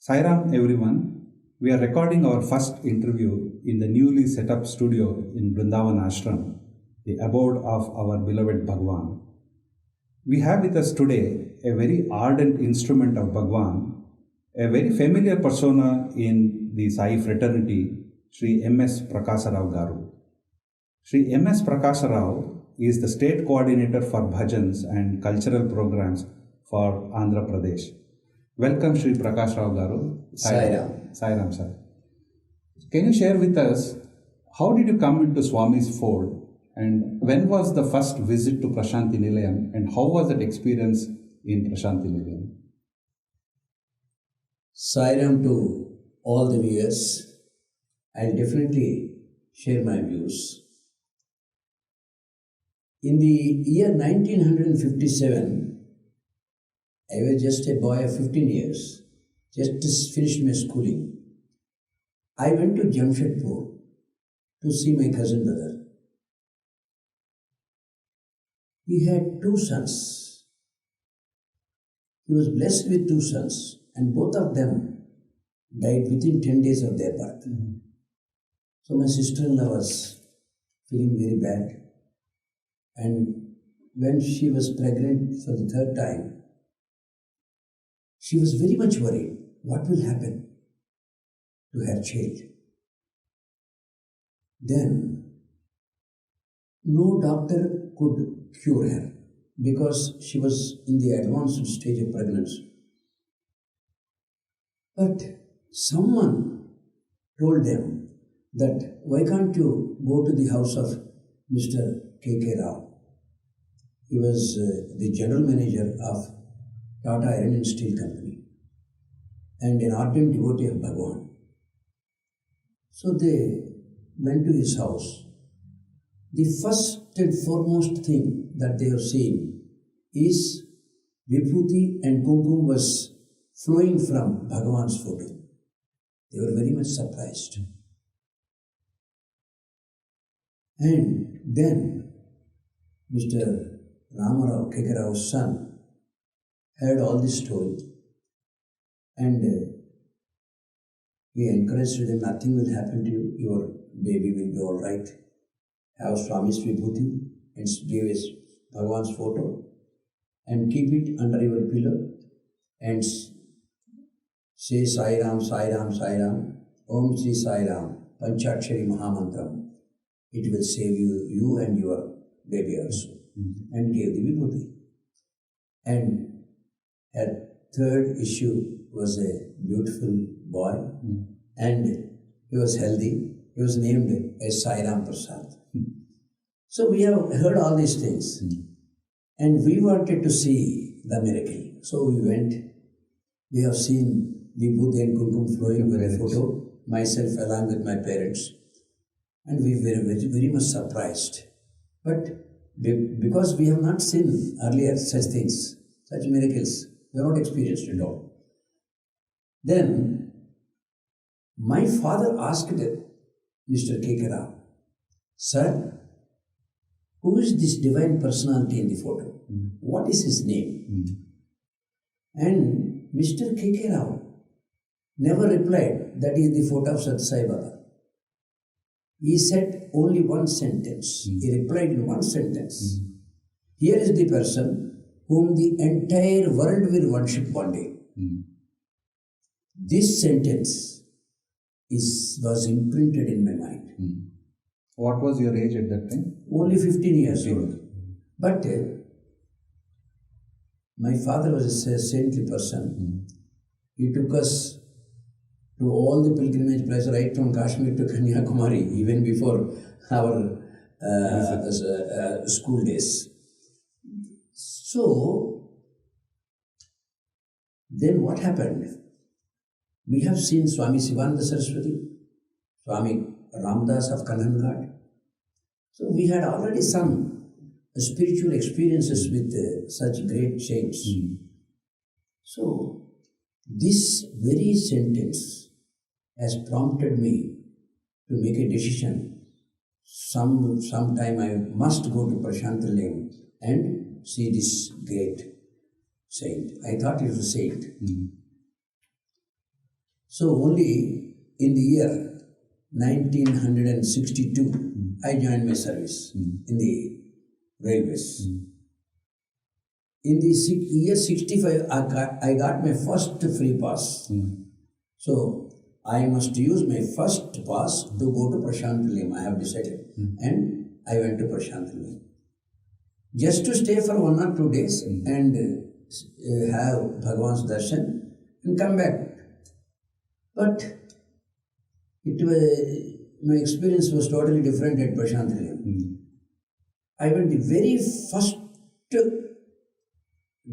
Sairam everyone, we are recording our first interview in the newly set up studio in Vrindavan Ashram, the abode of our beloved Bhagawan. We have with us today a very ardent instrument of Bhagawan, a very familiar persona in the Sai fraternity, Sri M.S. Prakasa Rao Garu. Sri M.S. Prakasa Rao is the state coordinator for Bhajans and Cultural Programs for Andhra Pradesh. Welcome, Sri Prakasa Rao Garu. Sairam, sir. Can you share with us how did you come into Swami's fold, and when was the first visit to Prashanti Nilayam, and how was that experience in Prashanti Nilayam? Sairam to all the viewers. I'll definitely share my views. In the year 1957, I was just a boy of 15 years, just finished my schooling. I went to Jamshedpur to see my cousin brother. He had two sons. He was blessed with two sons, and both of them died within 10 days of their birth. So my sister-in-law was feeling very bad, and when she was pregnant for the third time, she was very much worried. What will happen to her child? Then, no doctor could cure her because she was in the advanced stage of pregnancy. But someone told them that, why can't you go to the house of Mr. K.K. Rao? He was the general manager of Tata Iron and Steel Company and an ardent devotee of Bhagawan. So they went to his house. The first and foremost thing that they have seen is Vibhuti and Kumkum was flowing from Bhagawan's photo. They were very much surprised. And then Mr. Ramarao, K.K. Rao's son, heard all this story, and he encouraged them, nothing will happen to you, your baby will be all right. Have Swami's Vibhuti and give his Bhagavan's photo and keep it under your pillow and say Sai Ram, Sai Ram, Sai Ram, Om Sri Sai Ram, Panchakshari Mahamantram. It will save you and your baby also. And gave the Vibhuti. And her third issue was a beautiful boy, and he was healthy. He was named as Sairam Prasad. So we have heard all these things, and we wanted to see the miracle. So we went. We have seen Vibhuti and Kumkum flowing with a photo, myself along with my parents, and we were very, very much surprised. But because we have not seen earlier such things, such miracles, we are not experienced at all. Then, my father asked Mr. K.K. Rao, "Sir, who is this divine personality in the photo? What is his name?" And Mr. K.K. Rao never replied, "That is the photo of Sathya Baba." He said only one sentence. He replied in one sentence. "Here is the person whom the entire world will worship one day." This sentence was imprinted in my mind. What was your age at that time? Only 15 years old. But my father was a saintly person. He took us to all the pilgrimage places right from Kashmir to Kanyakumari, even before our school days. So, then what happened? We have seen Swami Sivananda Saraswati, Swami Ramdas of Kanhangad. So we had already some spiritual experiences with such great saints. So, this very sentence has prompted me to make a decision. Sometime I must go to Prashanti Nilayam and see this great saint. I thought he was a saint. So only in the year 1962, I joined my service in the railways. In the year 65, I got my first free pass. So I must use my first pass to go to Prashant Nilayam, I have decided. And I went to Prashant Nilayam. Just to stay for 1 or 2 days and have Bhagavan's darshan and come back. But my experience was totally different at Prashant Nilayam. I went the very first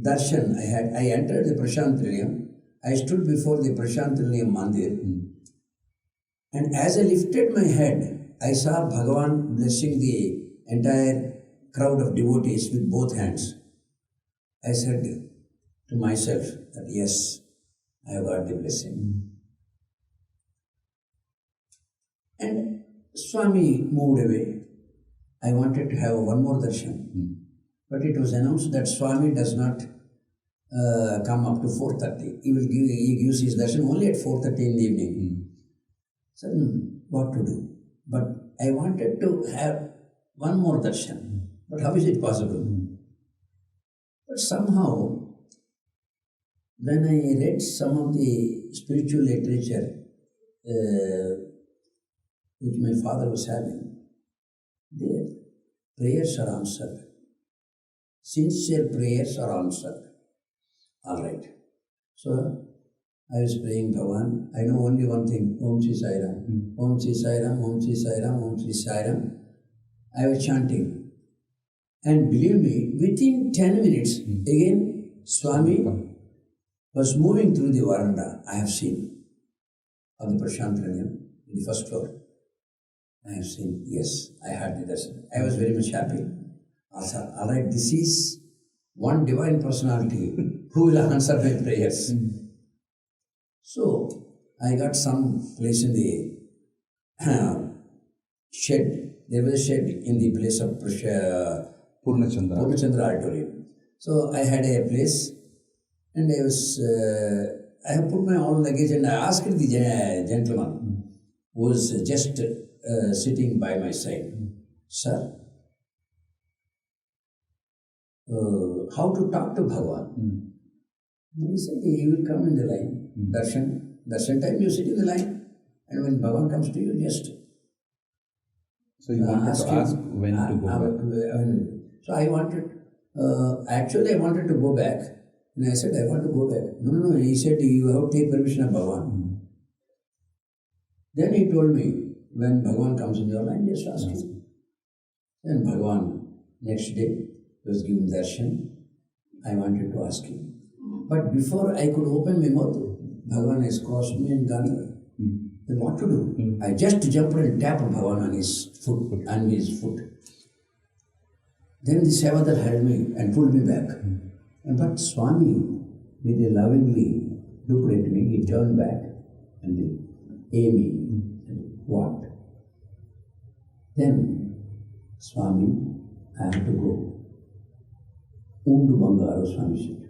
darshan I had. I entered the Prashant Nilayam. I stood before the Prashant Nilayam Mandir. And as I lifted my head, I saw Bhagavan blessing the entire crowd of devotees with both hands. I said to myself that yes, I have got the blessing. And Swami moved away. I wanted to have one more darshan. But it was announced that Swami does not come up to 4:30. He gives his darshan only at 4:30 in the evening. So what to do? But I wanted to have one more darshan. But how is it possible? But somehow, when I read some of the spiritual literature which my father was having, their prayers are answered. Sincere prayers are answered. All right. So I was praying Bhagavan. I know only one thing. Om Sri Sai Ram. Om Sri Sai Ram. Om Sri Sai Ram. Om Sri Sai Ram. I was chanting. And believe me, within 10 minutes, again Swami was moving through the veranda. I have seen of the Prashant Nilayam, in the first floor. I have seen, yes, I had the darshan. I was very much happy. Also, all right, this is one divine personality who will answer my prayers. So, I got some place in the shed. There was a shed in the place of Purnachandra Auditorium. So, I had a place and I have put my own luggage and I asked the gentleman who was just sitting by my side, Sir, how to talk to Bhagavan? And he said, he will come in the line. Darshan time you sit in the line, and when Bhagavan comes to you, just So you wanted to ask when to go back? So I wanted, actually I wanted to go back. And I said, I want to go back. No. He said, you have to take permission of Bhagavan. Then he told me, when Bhagavan comes in your line, just ask him. Then Bhagavan, next day, was given darshan. I wanted to ask him. But before I could open my mouth, Bhagavan has crossed me and gone away. Then what to do? I just jumped and tapped Bhagavan on his foot. Then the Seva held me and pulled me back. But Swami, with a lovingly looked at me, he turned back and Amy, what? Then, Swami, I have to go. Undu Bangaru, Swami said.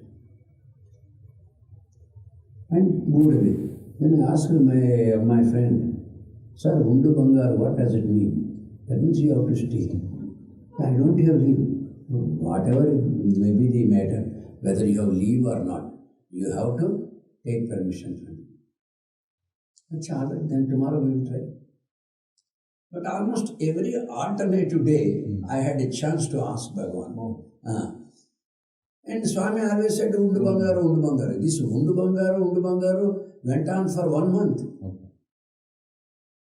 And moved away. Then I asked my friend, Sir, Undu Bangaru, what does it mean? That means you have to stay. I don't have leave. Whatever may be the matter, whether you have leave or not, you have to take permission from me. That's all right, then tomorrow we will try. But almost every alternative day, I had a chance to ask Bhagavan. And Swami always said, Undu Bangaru, Undu Bangaru. This Undu Bangaru went on for 1 month.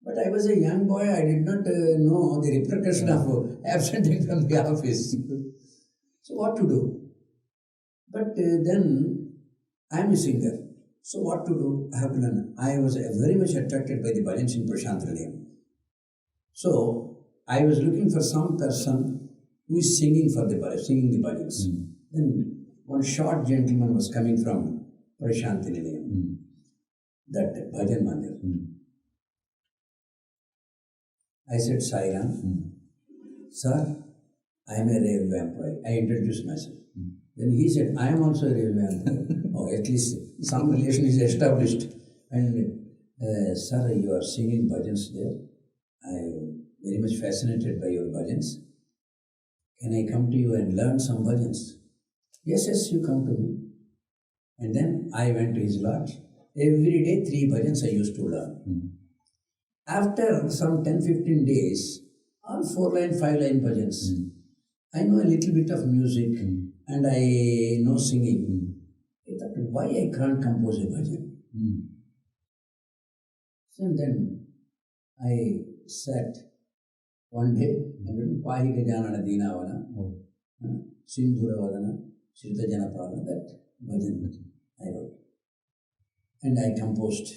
But I was a young boy, I did not know the repercussion of absenting from the office. So what to do? But then I am a singer. So what to do? I have to learn. I was very much attracted by the Bhajans in Prashant Nilayam. So I was looking for some person who is singing the Bhajans. Then one short gentleman was coming from Prashant Nilayam, that Bhajan Mandir. I said, Sai Ram, Sir, I am a railway employee. I introduced myself. Then he said, I am also a railway employee. Or at least some relation is established. And Sir, you are singing bhajans there. I am very much fascinated by your bhajans. Can I come to you and learn some bhajans? Yes, you come to me. And then I went to his lodge. Every day, 3 bhajans I used to learn. After some 10-15 days, all 4-line, 5-line bhajans. I know a little bit of music and I know singing. I thought, why I can't compose a bhajan? So then I sat one day and Pahi Gajanana Dinavana, Sindhura Vadana, Shrita Janapala, that bhajan I wrote. And I composed.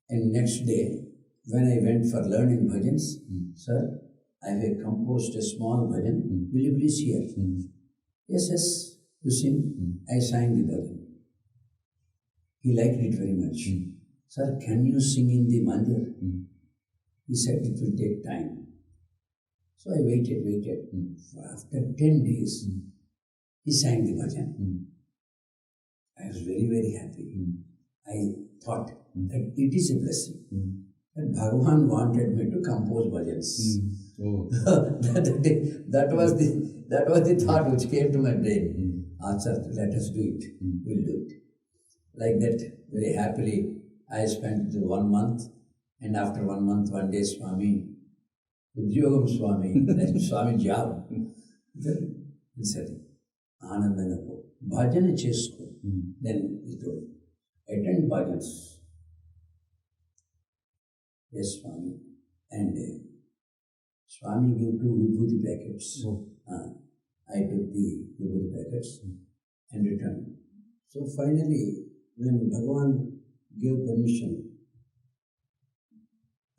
And next day, when I went for learning bhajans, sir, I have composed a small bhajan. Will you please hear? Yes, you sing. I sang the bhajan. He liked it very much. Sir, can you sing in the mandir? He said it will take time. So I waited. After 10 days, he sang the bhajan. I was very, very happy. I thought that it is a blessing. That Bhagawan wanted me to compose bhajans. that was the thought which came to my brain. Sir, let us do it. We'll do it. Like that, very happily, I spent 1 month. And after 1 month, one day, Swami, Udyogam Swami, that's Swami job. He said, Anandana ko, bhajana chesko. Then he told, attend bhajans. Yes, Swami. And Swami gave 2 vibhuti packets. I took the vibhuti packets and returned. So finally, when Bhagawan gave permission,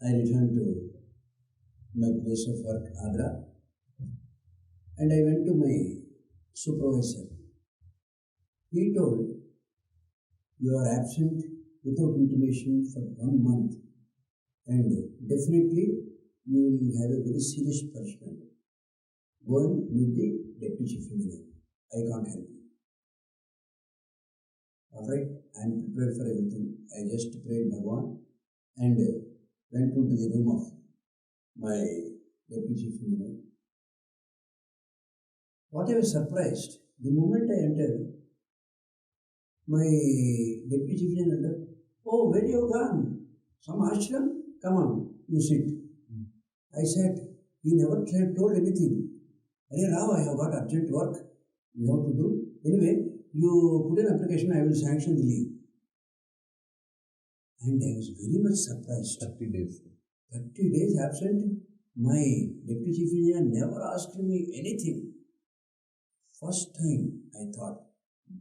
I returned to my place of work, Andhra, and I went to my supervisor. He told, you are absent without intimation for 1 month, and definitely you will have a very serious punishment. Go and meet the deputy chief engineer. I can't help you. Alright, I am prepared for everything. I just prayed Bhagawan and went into the room of my deputy chief engineer. What I was surprised, the moment I entered, my deputy chief engineer said, oh, where you gone? Some ashram? Come on, you sit. I said, he never told anything. Arey Rao, I have got urgent work. You have to do. Anyway, you put an application, I will sanction the leave. And I was very much surprised. 30 days. 30 days absent. My deputy chief engineer never asked me anything. First time I thought,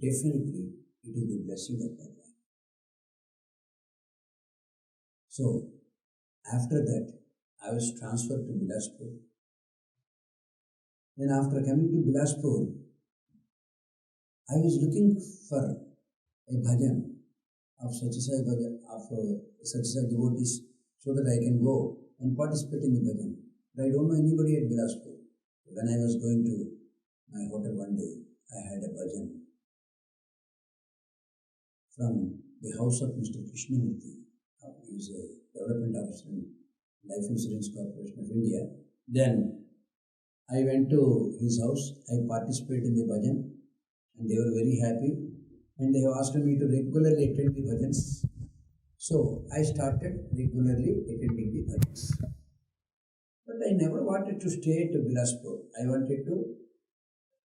definitely it is the blessing of Bhagawan. So, after that, I was transferred to Bilaspur. Then after coming to Bilaspur, I was looking for a bhajan of Sathya devotees so that I can go and participate in the bhajan. But I don't know anybody at Bilaspur. When I was going to my hotel one day, I had a bhajan from the house of Mr. Krishnamurthy. He is a development officer in Life Insurance Corporation of India. Then I went to his house, I participated in the bhajan and they were very happy and they have asked me to regularly attend the bhajans. So I started regularly attending the bhajans. But I never wanted to stay to Bilaspur. I wanted to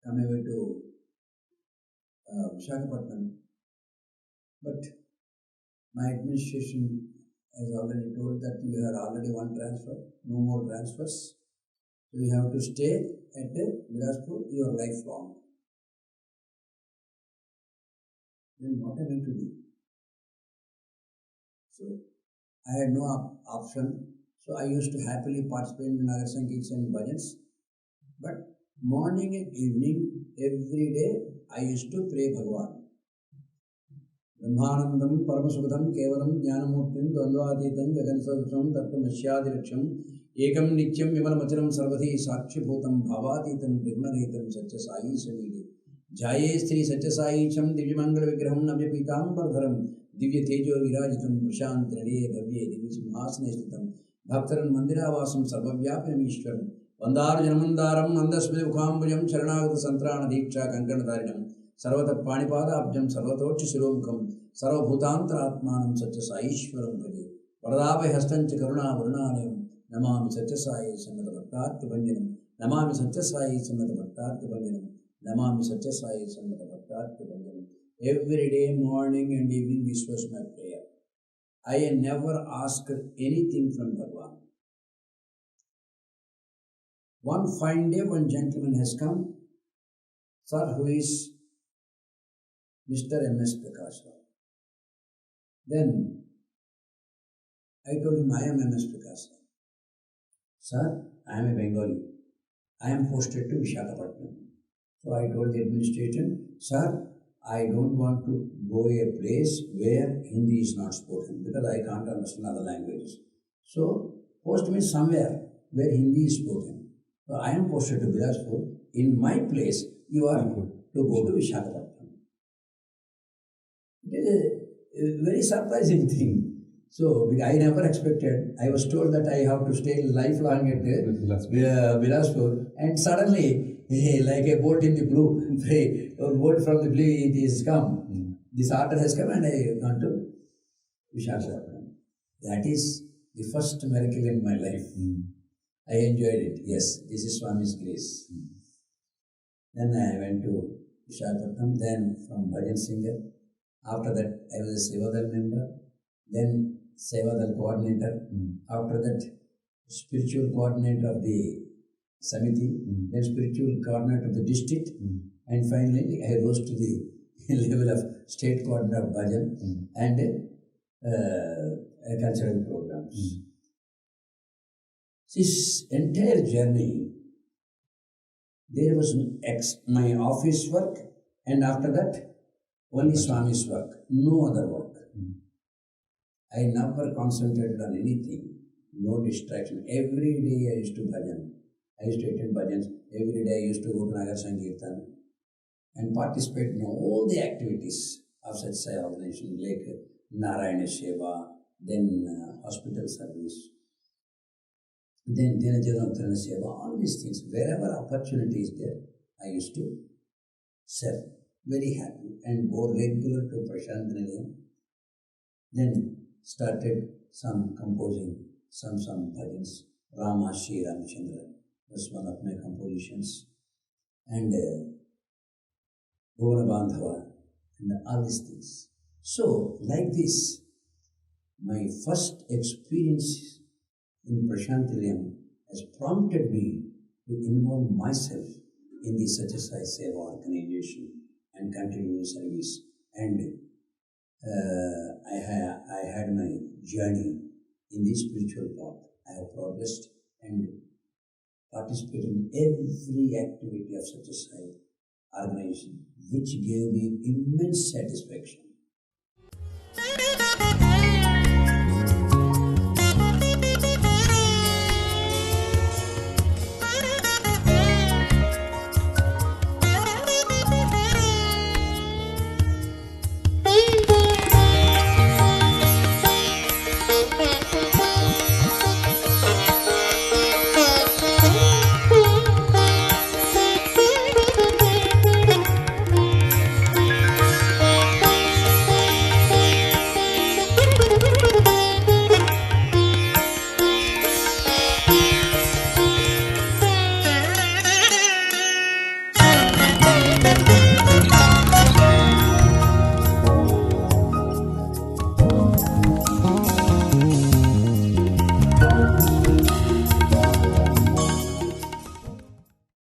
come away to Visakhapatnam. But my administration has already told that you have already one transfer, no more transfers. So you have to stay at Bilaspur your life long. Then what am I to do? So I had no option. So I used to happily participate in Nagar Sankirtans and bhajans. But morning and evening, every day, I used to pray Bhagawan. Brahmanandam Paramasukadam Kevalam Jnanamurtim Dvandvatitam Gagansadham Tattvamashyadilaksham Ekam Nityam Vimalamacharam Sarvati Sakshibhutam Bhavatitam Virnaritam Satya Sai Savidi Jaye Sri Satya Sai Cham Divya Mangala Vigraham Navya Pitambaradharam Divya Tejo Virajitam Prashant Nadiye Bhavye Divya Simhasane Stitam Bhaktaran Mandiravasam Sarvavyapinam Ishwaram Vandar Janamandaram Mandasmiti Mukhambujam Sharanagata Santrana Diksha Kankanadarinam Sarvata Panipada Abjam Sarvatochi Shiromukam Sarvabhutantaratmanam Satya Saishwaram Bhaje Varadabhay Hastancha Karuna Varunanayam Namami Satya Sai Sannata Bhaktati Vanjanam Namami Satya Sai Sannata Bhaktati Vanjanam Namami Satya Sai Sannata Bhaktati Vanjanam. Every day, morning and evening, this was my prayer. I never asked anything from Bhagawan. One fine day, one gentleman has come, sir, who is Mr. M.S. Prakasa Rao. Then I told him, I am M.S. Prakasa Rao. Sir, I am a Bengali. I am posted to Visakhapatnam. So I told the administration, sir, I don't want to go a place where Hindi is not spoken because I can't understand other languages. So post me somewhere where Hindi is spoken. So I am posted to Bilaspur. In my place, you are to go to Visakhapatnam. It is a very surprising thing. So I never expected. I was told that I have to stay lifelong at Bilaspur, and suddenly, like a boat in the blue, a boat from the blue, it has come. This order has come, and I have gone to Visakhapatnam. That is the first miracle in my life. I enjoyed it. Yes, this is Swami's grace. Then I went to Visakhapatnam. Then from Bhajan singer. After that, I was a Seva Dal member. Then Seva Dal coordinator. After that, spiritual coordinator of the Samiti. Then spiritual coordinator of the district. And finally, I rose to the level of state coordinator of Bhajan and cultural programs. This entire journey, there was my office work, and after that, only Swami's work, no other work. I never concentrated on anything, no distraction. Every day I used to bhajan. I used to attend bhajans. Every day I used to go to Nagar Sankirtan and participate in all the activities of such Sai organization, like Narayana Seva, then hospital service, then Dinajanottana Seva, all these things. Wherever opportunity is there, I used to serve. Very happy and go regular to Prashant Nilayam. Then started composing some bhajans. Rama Shri Ramchandra was one of my compositions. And Bhuvana Bandhava and all these things. So, like this, my first experience in Prashant Nilayam has prompted me to involve myself in the Satya Sai Seva organization and continue service. And I had my journey in the spiritual path. I have progressed and participated in every activity of Satya Sai organization, which gave me immense satisfaction.